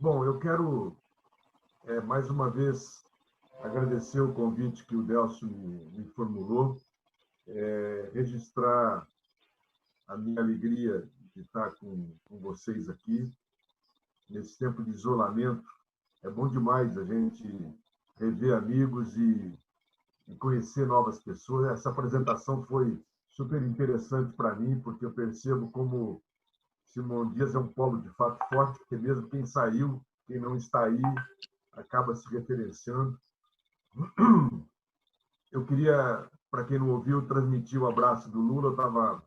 Bom, eu quero, mais uma vez, agradecer o convite que o Delcio me formulou, registrar a minha alegria de estar com vocês aqui. Nesse tempo de isolamento, é bom demais a gente rever amigos e conhecer novas pessoas. Essa apresentação foi super interessante para mim, porque eu percebo como Simão Dias é um polo de fato forte, porque mesmo quem saiu, quem não está aí, acaba se referenciando. Eu queria, para quem não ouviu, transmitir o abraço do Lula.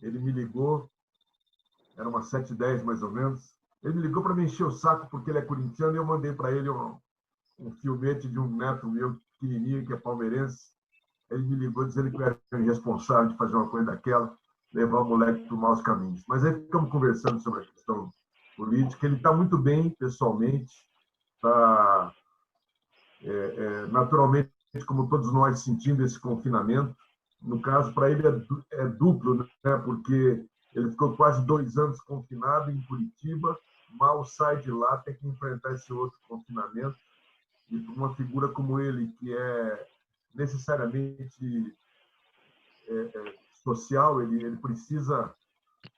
Ele me ligou, era umas 7h10 mais ou menos. Ele me ligou para me encher o saco porque ele é corintiano e eu mandei para ele um filmete de um neto meu pequenininho que é palmeirense. Ele me ligou dizendo que eu era irresponsável de fazer uma coisa daquela, levar o moleque para os maus caminhos. Mas aí ficamos conversando sobre a questão política. Ele está muito bem pessoalmente, está naturalmente, como todos nós, sentindo esse confinamento. No caso, para ele é duplo, né? Porque ele ficou quase 2 anos confinado em Curitiba, mal sai de lá, tem que enfrentar esse outro confinamento. E para uma figura como ele, que é necessariamente social, ele precisa.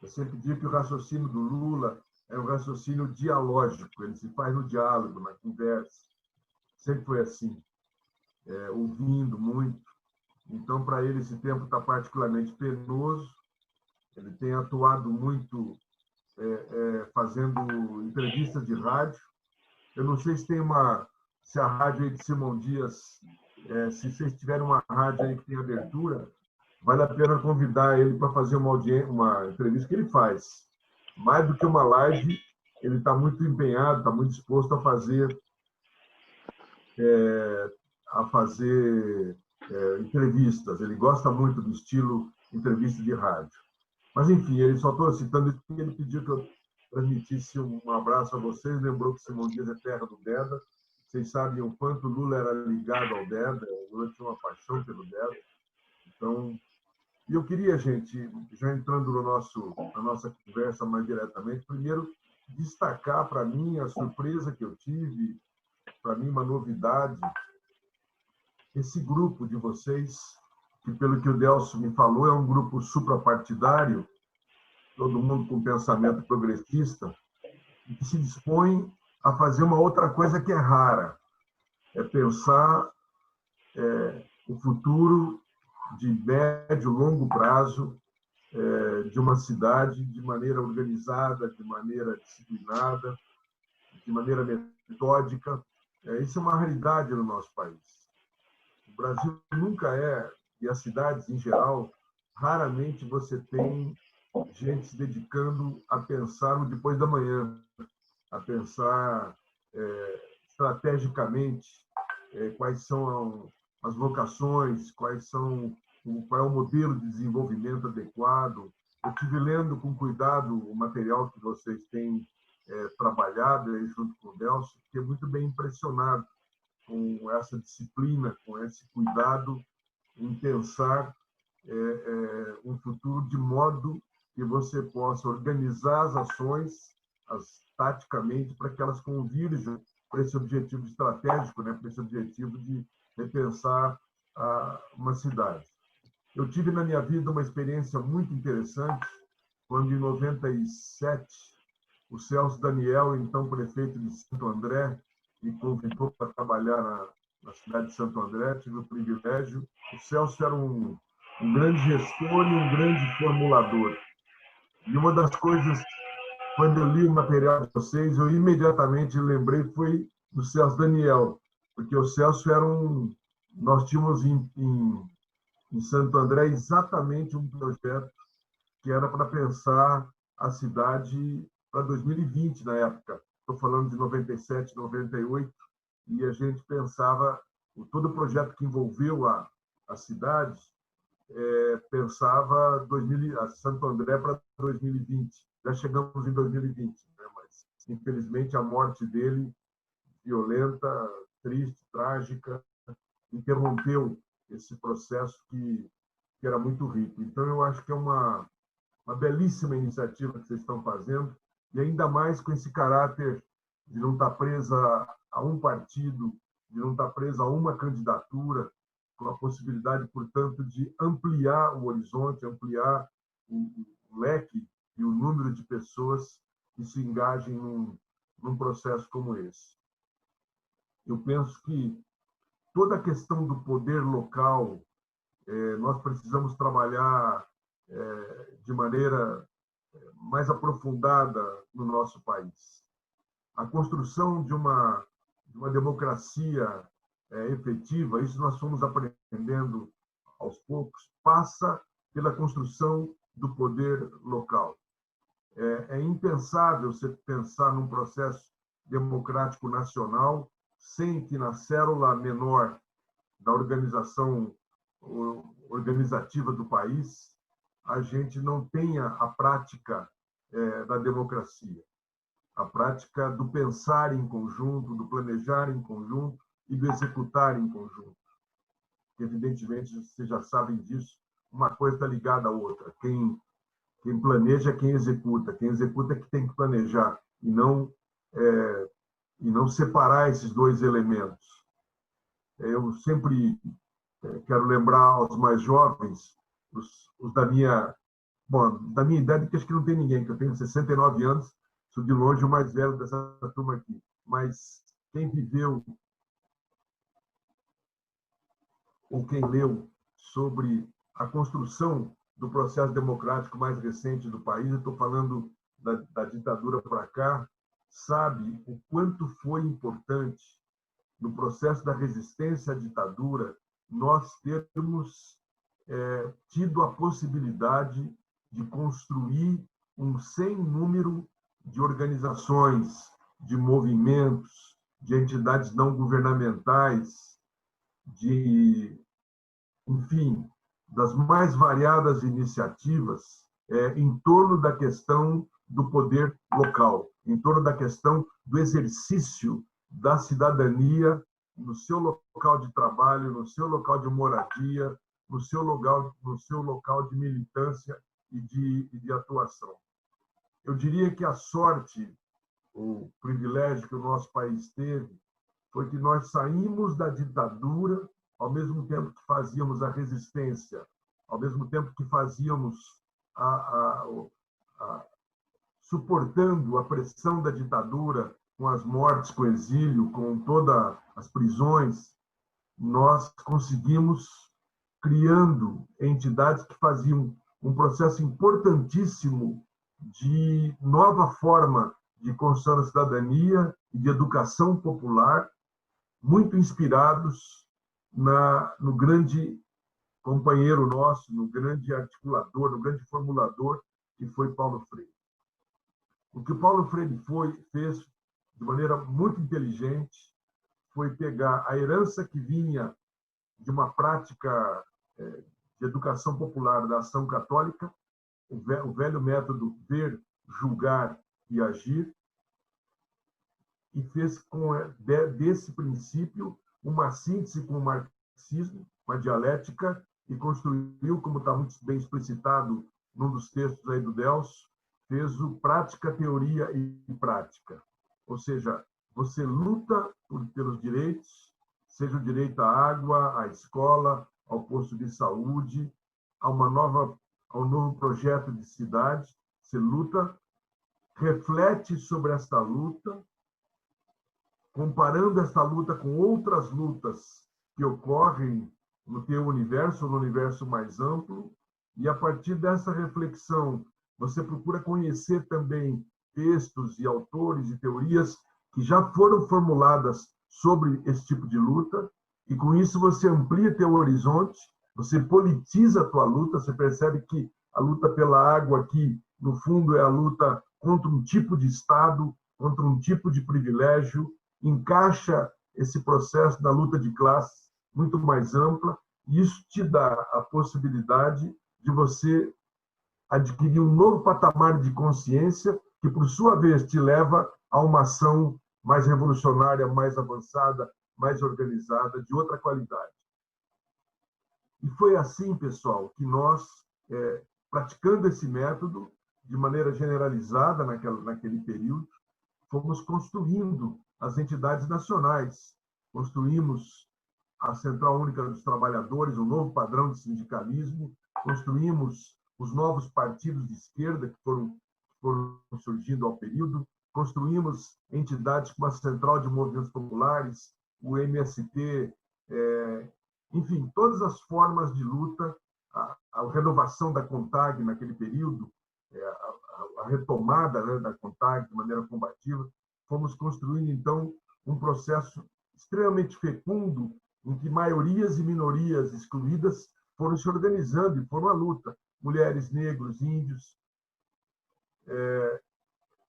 Eu sempre digo que o raciocínio do Lula é um raciocínio dialógico, ele se faz no diálogo, na conversa. Sempre foi assim, ouvindo muito. Então, para ele, esse tempo está particularmente penoso. Ele tem atuado muito fazendo entrevistas de rádio. Eu não sei se a rádio aí de Simão Dias, se vocês tiverem uma rádio aí que tem abertura, vale a pena convidar ele para fazer uma entrevista que ele faz. Mais do que uma live, ele está muito empenhado, está muito disposto a fazer entrevistas. Ele gosta muito do estilo entrevista de rádio. Mas, enfim, ele só estou citando isso porque ele pediu que eu transmitisse um abraço a vocês. Lembrou que Simão Dias é terra do Deda. Vocês sabem o quanto o Lula era ligado ao Deda. O Lula tinha uma paixão pelo Deda. Então, e eu queria, gente, já entrando na nossa conversa mais diretamente, primeiro destacar para mim a surpresa que eu tive, para mim uma novidade, esse grupo de vocês, que pelo que o Delcio me falou, é um grupo suprapartidário, todo mundo com pensamento progressista, e que se dispõe a fazer uma outra coisa que é rara, é pensar o futuro de médio, longo prazo de uma cidade de maneira organizada, de maneira disciplinada, de maneira metódica. Isso é uma realidade no nosso país. O Brasil nunca e as cidades em geral, raramente você tem gente se dedicando a pensar o depois da manhã, a pensar estrategicamente quais são as vocações, qual é o modelo de desenvolvimento adequado. Eu estive lendo com cuidado o material que vocês têm trabalhado aí junto com o Delcio, fiquei muito bem impressionado com essa disciplina, com esse cuidado em pensar um futuro de modo que você possa organizar as ações taticamente para que elas convirjam para esse objetivo estratégico, né, para esse objetivo de repensar uma cidade. Eu tive na minha vida uma experiência muito interessante quando, em 97, o Celso Daniel, então prefeito de Santo André, me convidou para trabalhar na cidade de Santo André. Tive o privilégio. O Celso era um grande gestor e um grande formulador. E uma das coisas, quando eu li o material de vocês, eu imediatamente lembrei, foi do Celso Daniel, porque o Celso era nós tínhamos em Santo André exatamente um projeto que era para pensar a cidade para 2020, na época. Estou falando de 97, 98, e a gente pensava, todo o projeto que envolveu a cidade, pensava a Santo André para 2020. Já chegamos em 2020, né? Mas, infelizmente, a morte dele, violenta, triste, trágica, interrompeu esse processo que era muito rico. Então, eu acho que é uma belíssima iniciativa que vocês estão fazendo, e ainda mais com esse caráter de não estar presa a um partido, de não estar presa a uma candidatura, com a possibilidade, portanto, de ampliar o horizonte, ampliar o leque e o número de pessoas que se engajem num processo como esse. Eu penso que toda a questão do poder local, nós precisamos trabalhar de maneira mais aprofundada no nosso país. A construção de uma democracia efetiva, isso nós fomos aprendendo aos poucos, passa pela construção do poder local. É impensável você pensar num processo democrático nacional sem que na célula menor da organização organizativa do país a gente não tenha a prática da democracia, a prática do pensar em conjunto, do planejar em conjunto e do executar em conjunto. Evidentemente, vocês já sabem disso, uma coisa está ligada à outra. Quem planeja é quem executa é que tem que planejar, e não separar esses dois elementos. Eu sempre quero lembrar aos mais jovens, os da minha idade, que acho que não tem ninguém, que eu tenho 69 anos, sou de longe o mais velho dessa turma aqui, mas quem viveu ou quem leu sobre a construção do processo democrático mais recente do país, eu estou falando da ditadura para cá, sabe o quanto foi importante no processo da resistência à ditadura nós termos tido a possibilidade de construir um sem número de organizações, de movimentos, de entidades não governamentais, enfim, das mais variadas iniciativas em torno da questão do poder local, em torno da questão do exercício da cidadania no seu local de trabalho, no seu local de moradia, no seu local de militância e de atuação. Eu diria que a sorte, o privilégio que o nosso país teve, foi que nós saímos da ditadura ao mesmo tempo que fazíamos a resistência, ao mesmo tempo que fazíamos suportando a pressão da ditadura, com as mortes, com o exílio, com todas as prisões, nós conseguimos criando entidades que faziam um processo importantíssimo de nova forma de construção da cidadania e de educação popular, muito inspirados no grande companheiro nosso, no grande articulador, no grande formulador, que foi Paulo Freire. O que Paulo Freire fez de maneira muito inteligente foi pegar a herança que vinha de uma prática de educação popular da ação católica, o velho método ver, julgar e agir, e fez desse princípio uma síntese com o marxismo, uma dialética, e construiu, como está muito bem explicitado num dos textos aí do Delcio, fez o prática, teoria e prática. Ou seja, você luta pelos direitos, seja o direito à água, à escola, ao posto de saúde, a um novo projeto de cidade, você luta, reflete sobre esta luta, comparando esta luta com outras lutas que ocorrem no teu universo, no universo mais amplo, e a partir dessa reflexão, você procura conhecer também textos e autores e teorias que já foram formuladas sobre esse tipo de luta, e com isso você amplia teu horizonte, você politiza a tua luta, você percebe que a luta pela água aqui, no fundo, é a luta contra um tipo de Estado, contra um tipo de privilégio, encaixa esse processo da luta de classes muito mais ampla, e isso te dá a possibilidade de você adquirir um novo patamar de consciência que, por sua vez, te leva a uma ação mais revolucionária, mais avançada, mais organizada, de outra qualidade. E foi assim, pessoal, que nós, praticando esse método de maneira generalizada naquele período, fomos construindo as entidades nacionais, construímos a Central Única dos Trabalhadores, o novo padrão de sindicalismo, construímos os novos partidos de esquerda que foram surgindo ao período, construímos entidades como a Central de Movimentos Populares, o MST, enfim, todas as formas de luta, a renovação da CONTAG naquele período, a retomada, né, da CONTAG de maneira combativa, fomos construindo, então, um processo extremamente fecundo em que maiorias e minorias excluídas foram se organizando e foram à luta. Mulheres, negros, índios,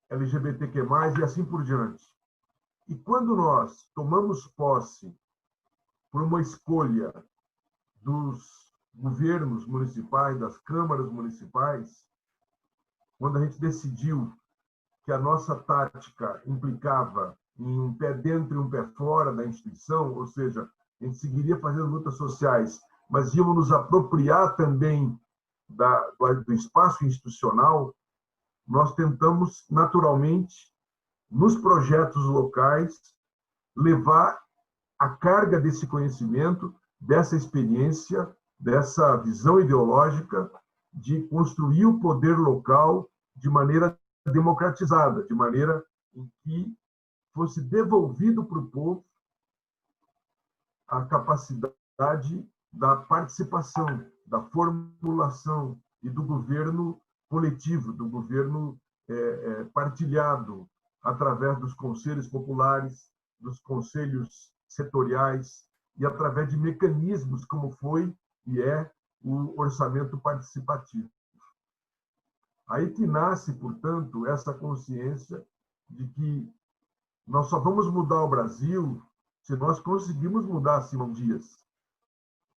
LGBTQ+, e assim por diante. E quando nós tomamos posse por uma escolha dos governos municipais, das câmaras municipais, quando a gente decidiu que a nossa tática implicava em um pé dentro e um pé fora da instituição, ou seja, a gente seguiria fazendo lutas sociais, mas íamos nos apropriar também do espaço institucional, nós tentamos, naturalmente, nos projetos locais, levar a carga desse conhecimento, dessa experiência, dessa visão ideológica de construir o poder local de maneira democratizada, de maneira em que fosse devolvido para o povo a capacidade da participação, da formulação e do governo coletivo, do governo partilhado, através dos conselhos populares, dos conselhos setoriais e através de mecanismos como foi e é o orçamento participativo. Aí que nasce, portanto, essa consciência de que nós só vamos mudar o Brasil se nós conseguirmos mudar Simão Dias.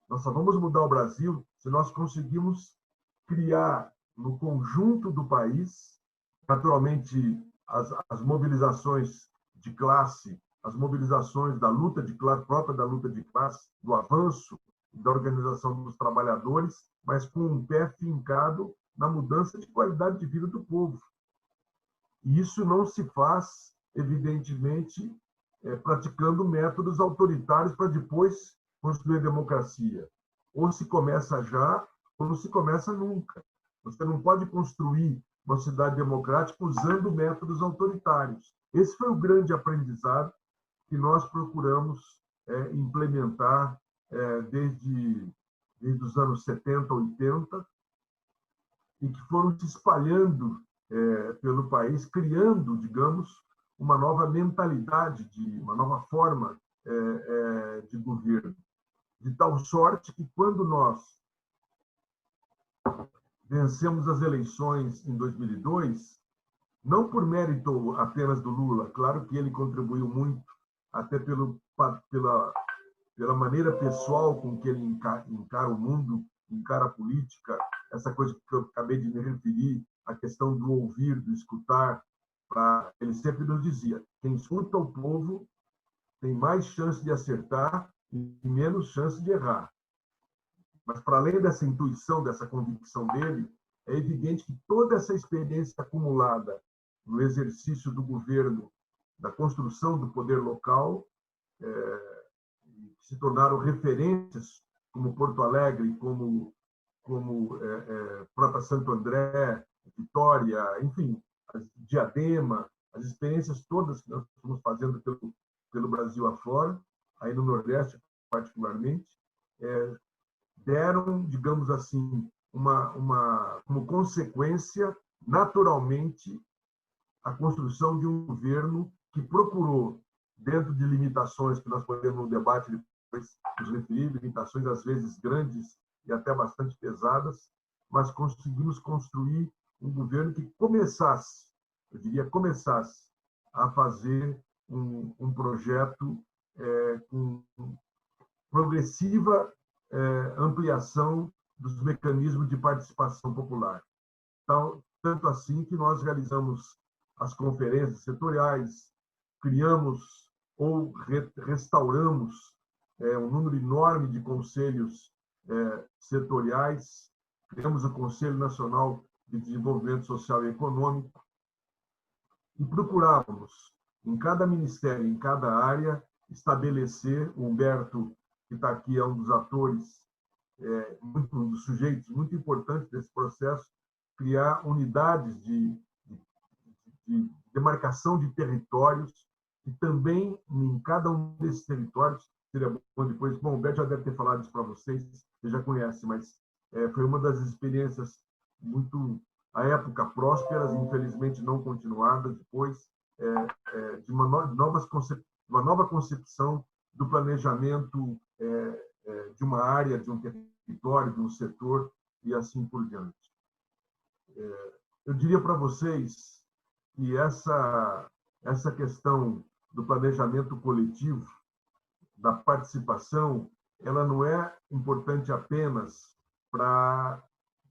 Nós só vamos mudar o Brasil se nós conseguirmos criar no conjunto do país, naturalmente, as mobilizações de classe, as mobilizações da luta de classe, própria da luta de classe, do avanço da organização dos trabalhadores, mas com um pé fincado na mudança de qualidade de vida do povo. E isso não se faz, evidentemente, praticando métodos autoritários para depois construir a democracia. Ou se começa já, ou não se começa nunca. Você não pode construir uma sociedade democrática usando métodos autoritários. Esse foi o grande aprendizado que nós procuramos implementar desde os anos 70, 80, e que foram se espalhando pelo país, criando, digamos, uma nova mentalidade, uma nova forma de governo. De tal sorte que, quando nós vencemos as eleições em 2002, não por mérito apenas do Lula, claro que ele contribuiu muito, até pela maneira pessoal com que ele encara o mundo, encara a política, essa coisa que eu acabei de me referir, a questão do ouvir, do escutar. Ele sempre nos dizia: quem escuta o povo tem mais chance de acertar e menos chance de errar. Mas, para além dessa intuição, dessa convicção dele, é evidente que toda essa experiência acumulada no exercício do governo, da construção do poder local, que se tornaram referências, como Porto Alegre, como própria Santo André, Vitória, enfim, Diadema, as experiências todas que nós estamos fazendo pelo Brasil afora, aí no Nordeste particularmente, deram, digamos assim, como consequência, naturalmente, a construção de um governo que procurou, dentro de limitações que nós podemos no debate depois nos referir, limitações às vezes grandes e até bastante pesadas, mas conseguimos construir um governo que começasse, eu diria, começasse a fazer um projeto com progressiva ampliação dos mecanismos de participação popular. Então, tanto assim que nós realizamos as conferências setoriais, criamos ou restauramos um número enorme de conselhos setoriais, criamos o Conselho Nacional de Desenvolvimento Social e Econômico, e procurávamos, em cada ministério, em cada área, estabelecer, o Humberto, que está aqui, é um dos atores, um dos sujeitos muito importantes desse processo, criar unidades de demarcação de territórios, e também, em cada um desses territórios, seria bom depois, bom, o Humberto já deve ter falado isso para vocês, você já conhece, mas foi uma das experiências muito, à época, prósperas, infelizmente não continuadas, depois, de uma nova concepção do planejamento de uma área, de um território, de um setor, e assim por diante. Eu diria para vocês que essa questão do planejamento coletivo, da participação, ela não é importante apenas para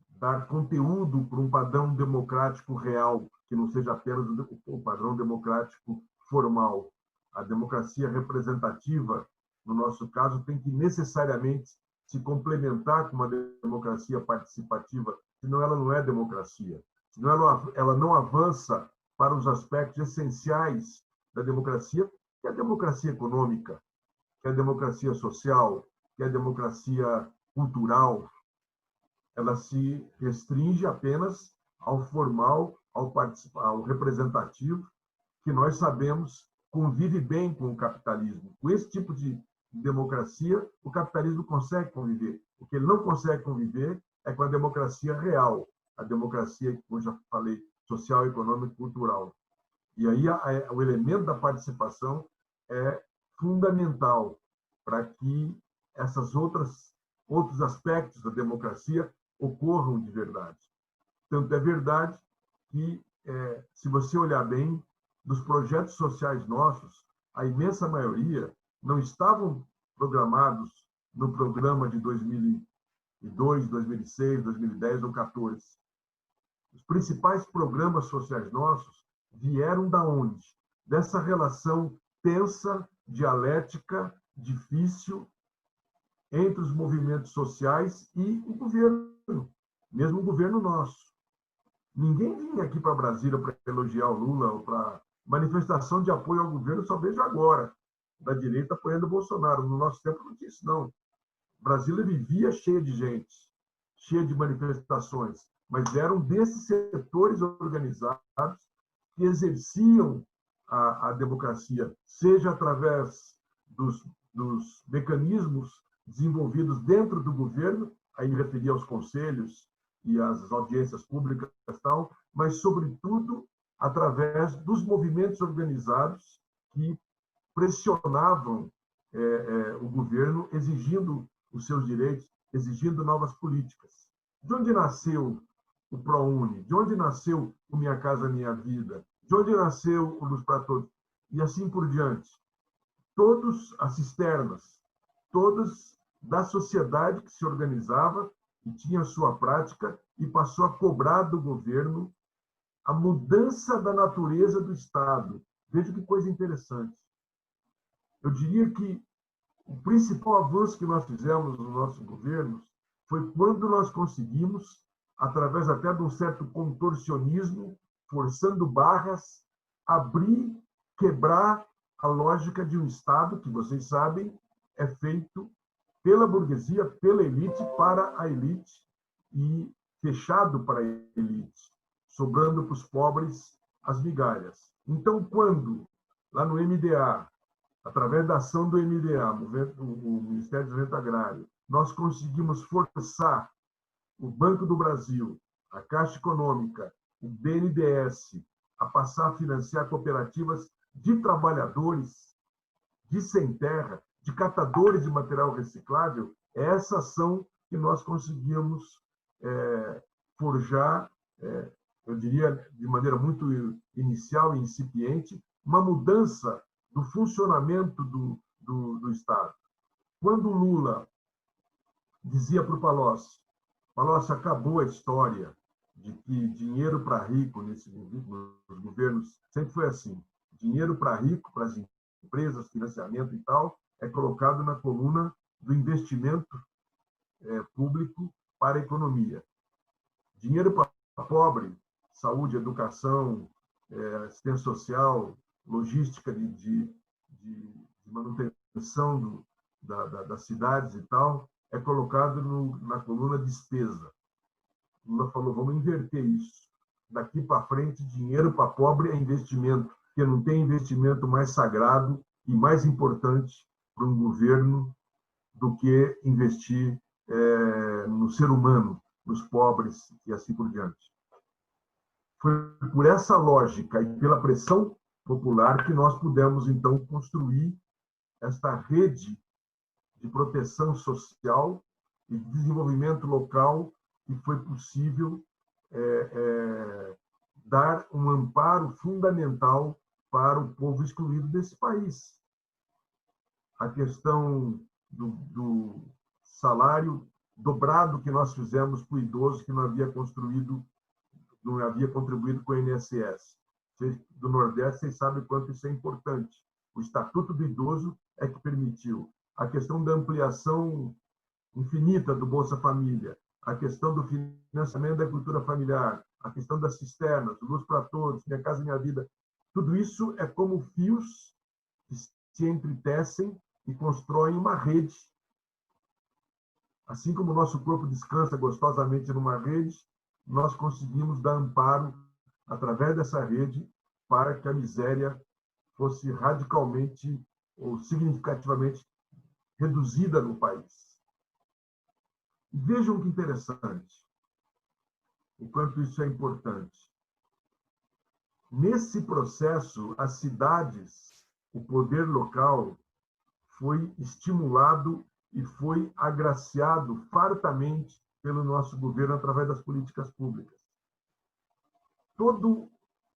dar conteúdo para um padrão democrático real, que não seja apenas o padrão democrático formal. A democracia representativa, no nosso caso, tem que necessariamente se complementar com uma democracia participativa, senão ela não é democracia. Senão ela não avança para os aspectos essenciais da democracia, que é a democracia econômica, que é a democracia social, que é a democracia cultural. Ela se restringe apenas ao formal, ao representativo, que nós sabemos convive bem com o capitalismo. Com esse tipo de democracia, o capitalismo consegue conviver. O que ele não consegue conviver é com a democracia real, a democracia, como eu já falei, social, econômica e cultural. E aí o elemento da participação é fundamental para que outros aspectos da democracia ocorram de verdade. Tanto é verdade que, se você olhar bem, dos projetos sociais nossos, a imensa maioria não estavam programados no programa de 2002, 2006, 2010 ou 2014. Os principais programas sociais nossos vieram da onde? Dessa relação tensa, dialética, difícil entre os movimentos sociais e o governo, mesmo o governo nosso. Ninguém vinha aqui para Brasília para elogiar o Lula ou para manifestação de apoio ao governo, só vejo agora, da direita apoiando o Bolsonaro. No nosso tempo não tinha isso, não. Brasília vivia cheia de gente, cheia de manifestações, mas eram desses setores organizados que exerciam a democracia, seja através dos mecanismos desenvolvidos dentro do governo, aí me referia aos conselhos e às audiências públicas e tal, mas, sobretudo, através dos movimentos organizados que pressionavam o governo, exigindo os seus direitos, exigindo novas políticas. De onde nasceu o ProUni? De onde nasceu o Minha Casa Minha Vida? De onde nasceu o Luz para Todos? E assim por diante. Todas as cisternas, todas da sociedade que se organizava e tinha sua prática e passou a cobrar do governo a mudança da natureza do Estado. Veja que coisa interessante. Eu diria que o principal avanço que nós fizemos nos nossos governos foi quando nós conseguimos, através até de um certo contorcionismo, forçando barras, abrir, quebrar a lógica de um Estado que, vocês sabem, é feito pela burguesia, pela elite, para a elite e fechado para a elite, sobrando para os pobres as migalhas. Então, quando, lá no MDA, através da ação do MDA, o Ministério do Desenvolvimento Agrário, nós conseguimos forçar o Banco do Brasil, a Caixa Econômica, o BNDES, a passar a financiar cooperativas de trabalhadores de sem terra, de catadores de material reciclável, é essa ação que nós conseguimos forjar, eu diria de maneira muito inicial e incipiente, uma mudança do funcionamento do Estado. Quando o Lula dizia para o Palocci, Palocci, acabou a história de que dinheiro para rico, nos governos, sempre foi assim, dinheiro para rico, para as empresas, financiamento e tal, é colocado na coluna do investimento público para a economia. Dinheiro para pobre, saúde, educação assistência social, logística de manutenção das cidades e tal, é colocado na coluna despesa. Lula falou, vamos inverter isso. Daqui para frente, dinheiro para pobre é investimento, porque não tem investimento mais sagrado e mais importante para um governo do que investir no ser humano, nos pobres e assim por diante. Foi por essa lógica e pela pressão popular que nós pudemos, então, construir esta rede de proteção social e de desenvolvimento local que foi possível dar um amparo fundamental para o povo excluído desse país. A questão do salário dobrado que nós fizemos para o idoso que não havia contribuído com o INSS. Vocês do Nordeste, vocês sabem quanto isso é importante. O Estatuto do Idoso é que permitiu. A questão da ampliação infinita do Bolsa Família, a questão do financiamento da agricultura familiar, a questão das cisternas, Luz para Todos, Minha Casa Minha Vida, tudo isso é como fios que se entretecem e constroem uma rede. Assim como o nosso corpo descansa gostosamente numa rede, nós conseguimos dar amparo através dessa rede para que a miséria fosse radicalmente ou significativamente reduzida no país. E vejam que interessante, o quanto isso é importante. Nesse processo, as cidades, o poder local, foi estimulado e foi agraciado fartamente pelo nosso governo através das políticas públicas. Toda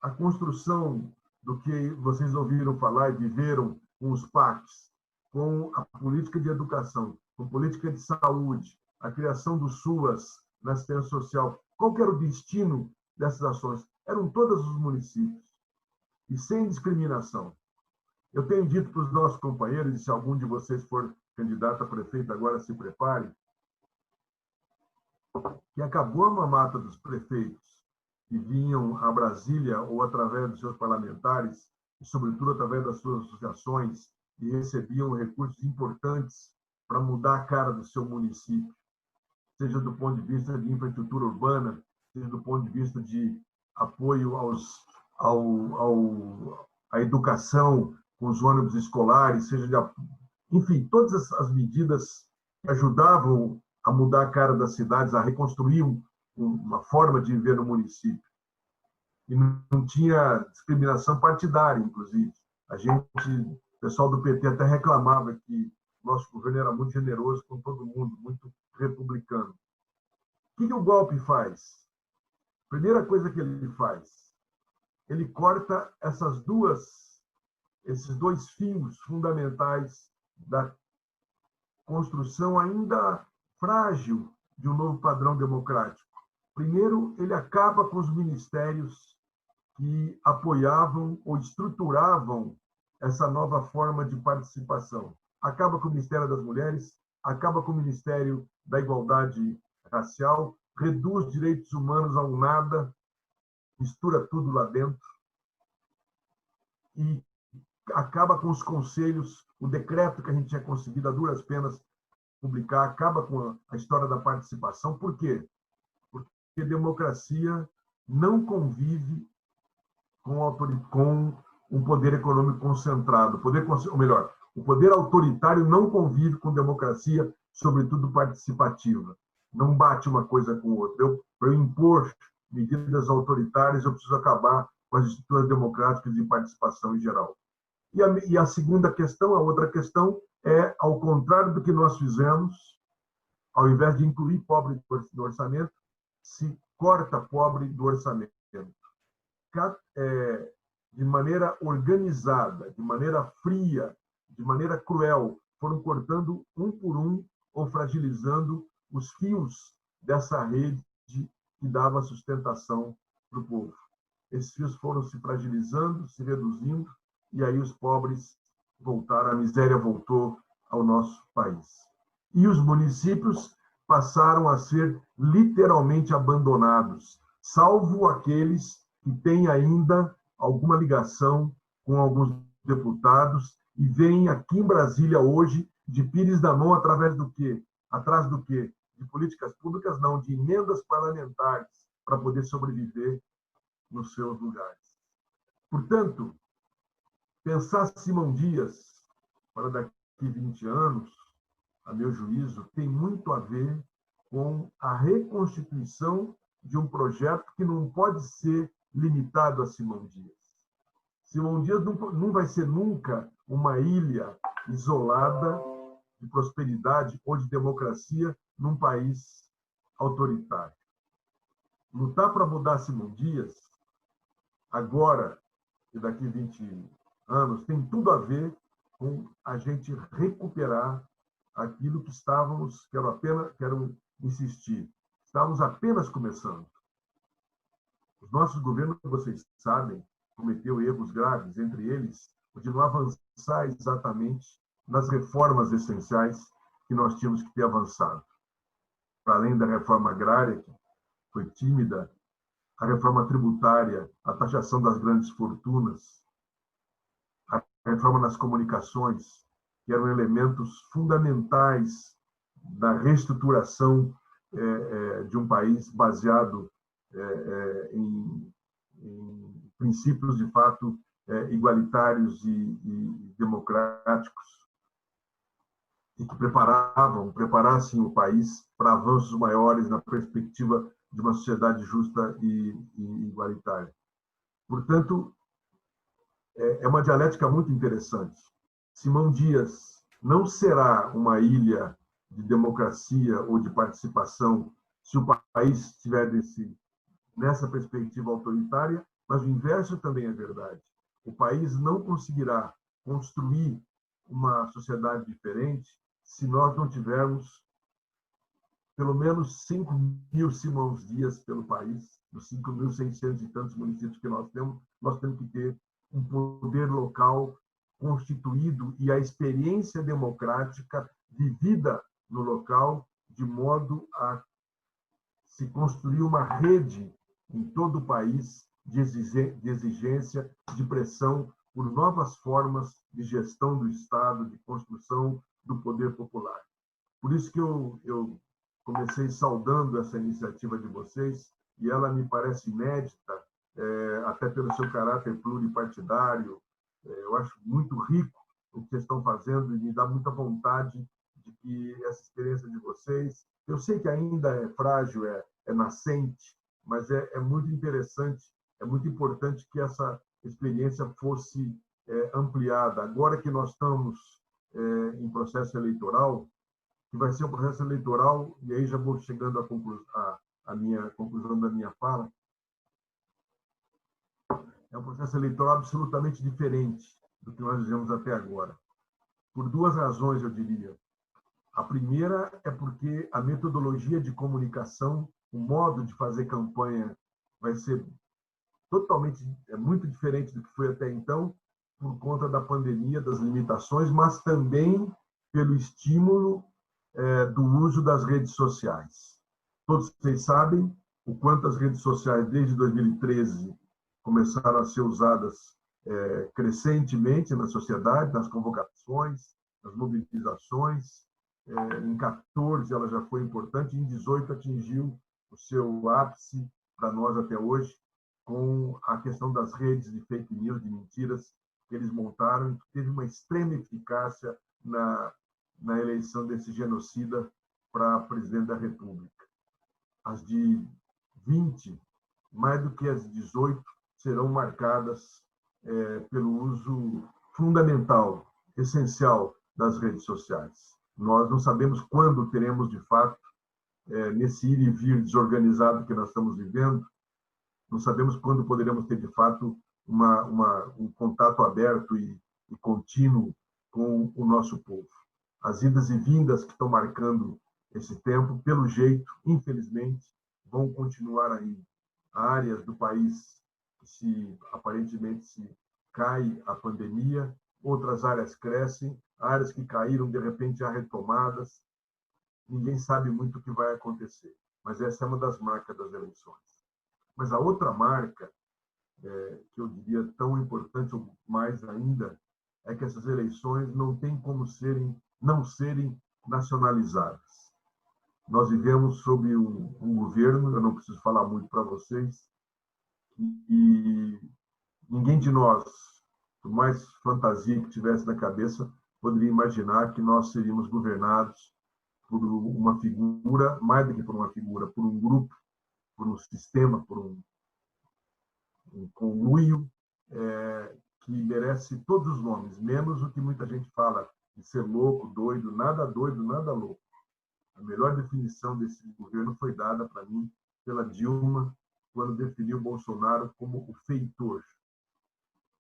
a construção do que vocês ouviram falar e viveram com os PACs, com a política de educação, com a política de saúde, a criação do SUAS na assistência social, qual que era o destino dessas ações? Eram todos os municípios, e sem discriminação. Eu tenho dito para os nossos companheiros, e se algum de vocês for candidato a prefeito agora, se prepare, que acabou a mamata dos prefeitos que vinham a Brasília ou através dos seus parlamentares, e sobretudo através das suas associações, e recebiam recursos importantes para mudar a cara do seu município, seja do ponto de vista de infraestrutura urbana, seja do ponto de vista de apoio à educação com os ônibus escolares, seja de, enfim, todas as medidas que ajudavam a mudar a cara das cidades, a reconstruir uma forma de viver no município. E não tinha discriminação partidária, inclusive. O pessoal do PT até reclamava que o nosso governo era muito generoso com todo mundo, muito republicano. O que o golpe faz? Primeira coisa que ele faz, ele corta esses dois fios fundamentais da construção ainda frágil de um novo padrão democrático. Primeiro, ele acaba com os ministérios que apoiavam ou estruturavam essa nova forma de participação. Acaba com o Ministério das Mulheres, acaba com o Ministério da Igualdade Racial, reduz direitos humanos ao nada, mistura tudo lá dentro e acaba com os conselhos, o decreto que a gente tinha conseguido a duras penas publicar, acaba com a história da participação. Por quê? Porque democracia não convive com um poder econômico concentrado. Ou melhor, o poder autoritário não convive com democracia, sobretudo participativa. Não bate uma coisa com outra. Para eu impor medidas autoritárias, eu preciso acabar com as estruturas democráticas de participação em geral. E a segunda questão, a outra questão, é, ao contrário do que nós fizemos, ao invés de incluir pobre no orçamento, se corta pobre do orçamento. De maneira organizada, de maneira fria, de maneira cruel, foram cortando um por um ou fragilizando os fios dessa rede que dava sustentação para o povo. Esses fios foram se fragilizando, se reduzindo, e aí os pobres voltaram, a miséria voltou ao nosso país. E os municípios passaram a ser literalmente abandonados, salvo aqueles que têm ainda alguma ligação com alguns deputados e vem aqui em Brasília hoje de Pires da mão através do quê? Atrás do quê? De políticas públicas, não, de emendas parlamentares para poder sobreviver nos seus lugares. Portanto, pensar Simão Dias para daqui a 20 anos, a meu juízo, tem muito a ver com a reconstituição de um projeto que não pode ser limitado a Simão Dias. Simão Dias não vai ser nunca uma ilha isolada de prosperidade ou de democracia num país autoritário. Lutar para mudar Simão Dias, agora e daqui a 20 anos, tem tudo a ver com a gente recuperar aquilo que estávamos, quero insistir, estávamos apenas começando. Os nossos governos, vocês sabem, cometeu erros graves, entre eles o de não avançar exatamente nas reformas essenciais que nós tínhamos que ter avançado. Para além da reforma agrária, que foi tímida, a reforma tributária, a taxação das grandes fortunas, a reforma nas comunicações, que eram elementos fundamentais da reestruturação de um país baseado em princípios, de fato, igualitários e democráticos, e que preparassem o país para avanços maiores na perspectiva de uma sociedade justa e igualitária. Portanto, é uma dialética muito interessante. Simão Dias não será uma ilha de democracia ou de participação se o país estiver nessa perspectiva autoritária, mas o inverso também é verdade. O país não conseguirá construir uma sociedade diferente se nós não tivermos pelo menos 5.000 Simões Dias pelo país, dos 5.600 e tantos municípios que nós temos que ter um poder local constituído e a experiência democrática vivida no local, de modo a se construir uma rede em todo o país de exigência, de pressão por novas formas de gestão do Estado, de construção do poder popular. Por isso que eu comecei saudando essa iniciativa de vocês, e ela me parece inédita, até pelo seu caráter pluripartidário. Eu acho muito rico o que vocês estão fazendo e me dá muita vontade de que essa experiência de vocês, eu sei que ainda é frágil, é nascente, mas é muito interessante, é muito importante que essa experiência fosse ampliada. Agora que nós estamos em processo eleitoral, que vai ser um processo eleitoral, e aí já vou chegando à minha conclusão da minha fala, é um processo eleitoral absolutamente diferente do que nós vivemos até agora. Por duas razões, eu diria. A primeira é porque a metodologia de comunicação, o modo de fazer campanha vai ser muito diferente do que foi até então, por conta da pandemia, das limitações, mas também pelo estímulo do uso das redes sociais. Todos vocês sabem o quanto as redes sociais, desde 2013, começaram a ser usadas crescentemente na sociedade, nas convocações, nas mobilizações. Em 14 ela já foi importante, em 18 atingiu o seu ápice para nós até hoje, com a questão das redes de fake news, de mentiras que eles montaram, e que teve uma extrema eficácia na eleição desse genocida para presidente da República. As de 20, mais do que as de 18, serão marcadas pelo uso fundamental, essencial das redes sociais. Nós não sabemos quando teremos, de fato, nesse ir e vir desorganizado que nós estamos vivendo, não sabemos quando poderemos ter, de fato, um contato aberto e contínuo com o nosso povo. As idas e vindas que estão marcando esse tempo, pelo jeito, infelizmente, vão continuar aí. Há áreas do país que aparentemente se cai a pandemia, outras áreas crescem, áreas que caíram, de repente, já retomadas. Ninguém sabe muito o que vai acontecer, mas essa é uma das marcas das eleições. Mas a outra marca que eu diria tão importante ou mais ainda, é que essas eleições não têm como não serem nacionalizadas. Nós vivemos sob um governo, eu não preciso falar muito para vocês, e ninguém de nós, por mais fantasia que tivesse na cabeça, poderia imaginar que nós seríamos governados por uma figura, mais do que por uma figura, por um grupo, por um sistema, por um conluio que merece todos os nomes, menos o que muita gente fala de ser louco, doido, nada louco. A melhor definição desse governo foi dada para mim pela Dilma, quando definiu Bolsonaro como o feitor.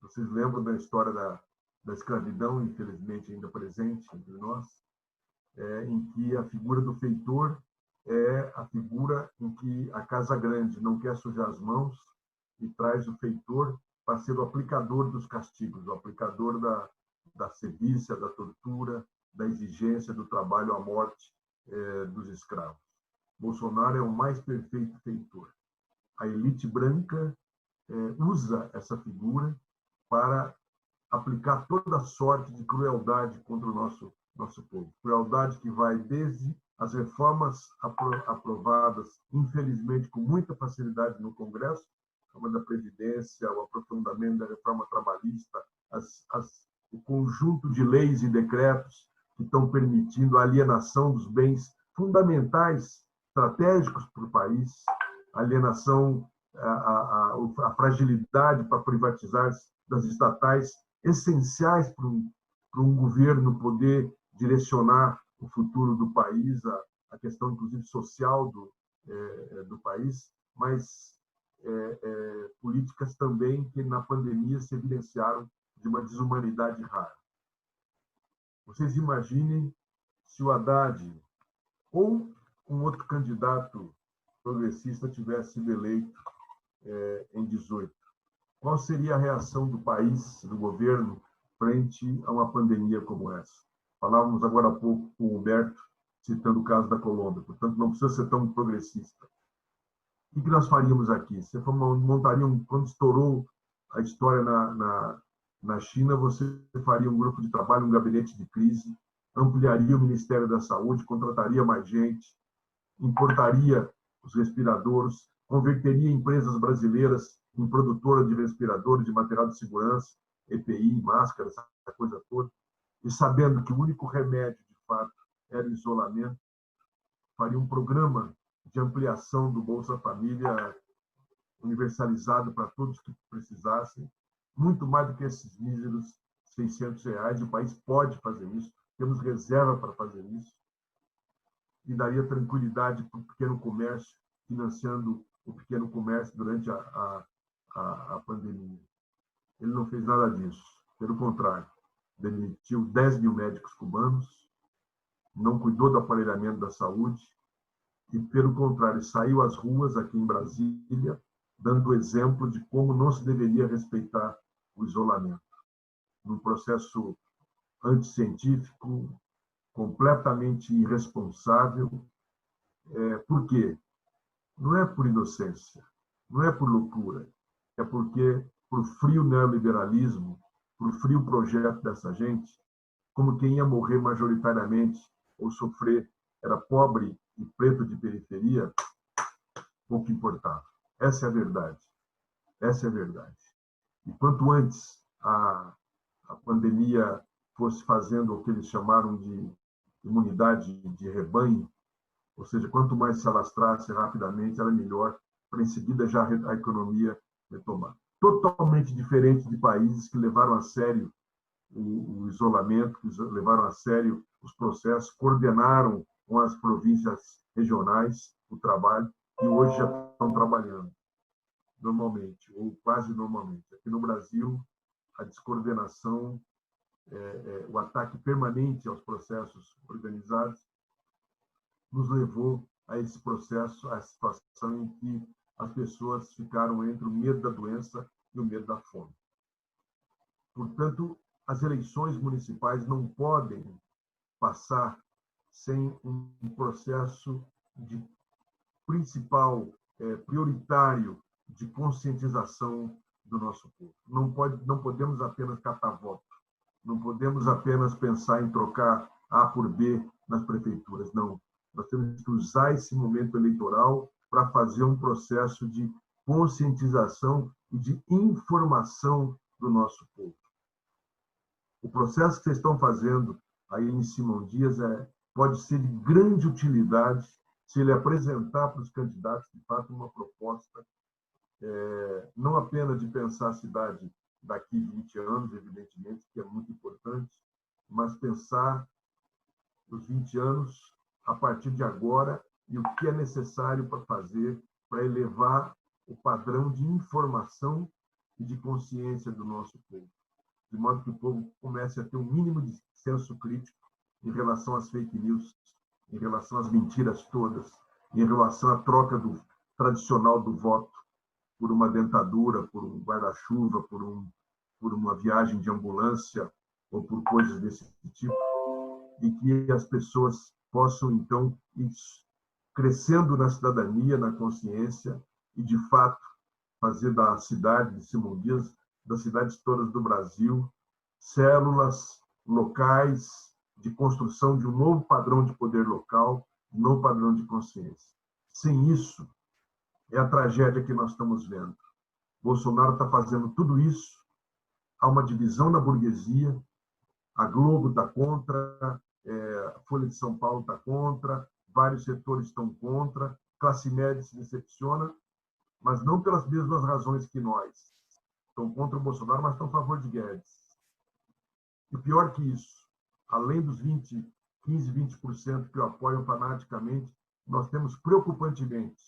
Vocês lembram da história da escravidão, infelizmente ainda presente entre nós, em que a figura do feitor é a figura em que a Casa Grande não quer sujar as mãos e traz o feitor para ser o aplicador dos castigos, o aplicador da sevícia, da tortura, da exigência do trabalho à morte dos escravos. Bolsonaro é o mais perfeito feitor. A elite branca usa essa figura para aplicar toda sorte de crueldade contra o nosso povo. Crueldade que vai desde as reformas aprovadas, infelizmente, com muita facilidade no Congresso, como a da Previdência, o aprofundamento da reforma trabalhista, o conjunto de leis e decretos que estão permitindo a alienação dos bens fundamentais, estratégicos para o país, a alienação, a fragilidade para privatizar das estatais, essenciais para um governo poder direcionar o futuro do país, a questão, inclusive, social do país, mas políticas também que, na pandemia, se evidenciaram de uma desumanidade rara. Vocês imaginem se o Haddad ou um outro candidato progressista tivesse sido eleito em 18. Qual seria a reação do país, do governo, frente a uma pandemia como essa? Falávamos agora há pouco com o Humberto, citando o caso da Colômbia, portanto, não precisa ser tão progressista. O que nós faríamos aqui? Você montaria, quando estourou a história na China, você faria um grupo de trabalho, um gabinete de crise, ampliaria o Ministério da Saúde, contrataria mais gente, importaria os respiradores, converteria empresas brasileiras em produtoras de respiradores, de material de segurança, EPI, máscaras, essa coisa toda, e sabendo que o único remédio, de fato, era o isolamento, faria um programa de ampliação do Bolsa Família universalizado para todos que precisassem, muito mais do que esses míseros R$600. O país pode fazer isso, temos reserva para fazer isso, e daria tranquilidade para o pequeno comércio, financiando o pequeno comércio durante a pandemia. Ele não fez nada disso. Pelo contrário, demitiu 10 mil médicos cubanos, não cuidou do aparelhamento da saúde e, pelo contrário, saiu às ruas aqui em Brasília, dando exemplo de como não se deveria respeitar o isolamento. Num processo anticientífico, completamente irresponsável. Por quê? Não é por inocência, não é por loucura, é porque, por frio neoliberalismo, por frio projeto dessa gente, como quem ia morrer majoritariamente ou sofrer era pobre e preto de periferia, pouco importava. Essa é a verdade. Essa é a verdade. E quanto antes a pandemia fosse fazendo o que eles chamaram de imunidade de rebanho, ou seja, quanto mais se alastrasse rapidamente, era melhor, para em seguida já a economia retomar. Totalmente diferente de países que levaram a sério o isolamento, que levaram a sério os processos, coordenaram com as províncias regionais o trabalho e hoje já estão trabalhando normalmente, ou quase normalmente. Aqui no Brasil, a descoordenação, o ataque permanente aos processos organizados, nos levou a esse processo, a situação em que as pessoas ficaram entre o medo da doença e o medo da fome. Portanto, as eleições municipais não podem passar sem um processo principal, prioritário, de conscientização do nosso povo. Não podemos apenas catar voto, não podemos apenas pensar em trocar A por B nas prefeituras, não. Nós temos que usar esse momento eleitoral para fazer um processo de conscientização e de informação do nosso povo. O processo que vocês estão fazendo aí em Simão Dias pode ser de grande utilidade se ele apresentar para os candidatos, de fato, uma proposta, não apenas de pensar a cidade daqui 20 anos, evidentemente, que é muito importante, mas pensar os 20 anos a partir de agora e o que é necessário para fazer para elevar o padrão de informação e de consciência do nosso povo, de modo que o povo comece a ter um mínimo de senso crítico em relação às fake news, em relação às mentiras todas, em relação à troca tradicional do voto por uma dentadura, por um guarda-chuva, por uma viagem de ambulância ou por coisas desse tipo, e que as pessoas possam, então, ir crescendo na cidadania, na consciência, e, de fato, fazer da cidade de Simão Dias, das cidades todas do Brasil, células locais de construção de um novo padrão de poder local, um novo padrão de consciência. Sem isso, é a tragédia que nós estamos vendo. Bolsonaro está fazendo tudo isso, há uma divisão na burguesia, a Globo está contra, a Folha de São Paulo está contra, vários setores estão contra, classe média se decepciona, mas não pelas mesmas razões que nós. Estão contra o Bolsonaro, mas estão a favor de Guedes. E pior que isso, além dos 15, 20% que o apoiam fanaticamente, nós temos preocupantemente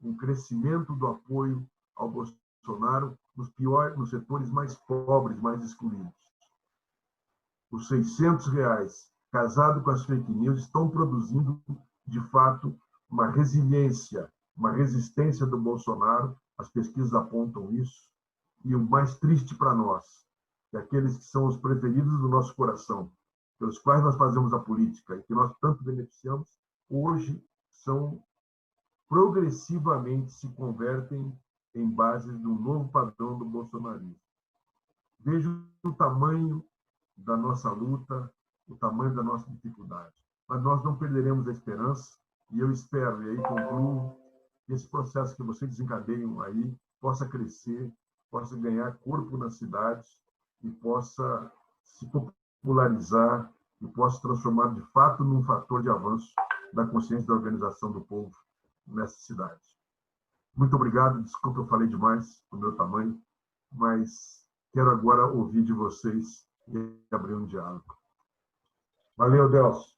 um crescimento do apoio ao Bolsonaro nos setores mais pobres, mais excluídos. Os R$600, casado com as fake news, estão produzindo, de fato, uma resiliência, uma resistência do Bolsonaro. As pesquisas apontam isso. E o mais triste para nós, que aqueles que são os preferidos do nosso coração, pelos quais nós fazemos a política e que nós tanto beneficiamos, hoje progressivamente se convertem em base de um novo padrão do bolsonarismo. Vejo o tamanho da nossa luta, o tamanho da nossa dificuldade. Mas nós não perderemos a esperança, e eu espero, e aí concluo, que esse processo que vocês desencadeiam aí possa crescer, possa ganhar corpo na cidade e possa se popularizar e possa transformar, de fato, num fator de avanço da consciência da organização do povo nessa cidade. Muito obrigado, desculpa, eu falei demais do meu tamanho, mas quero agora ouvir de vocês e abrir um diálogo. Valeu, Delcio.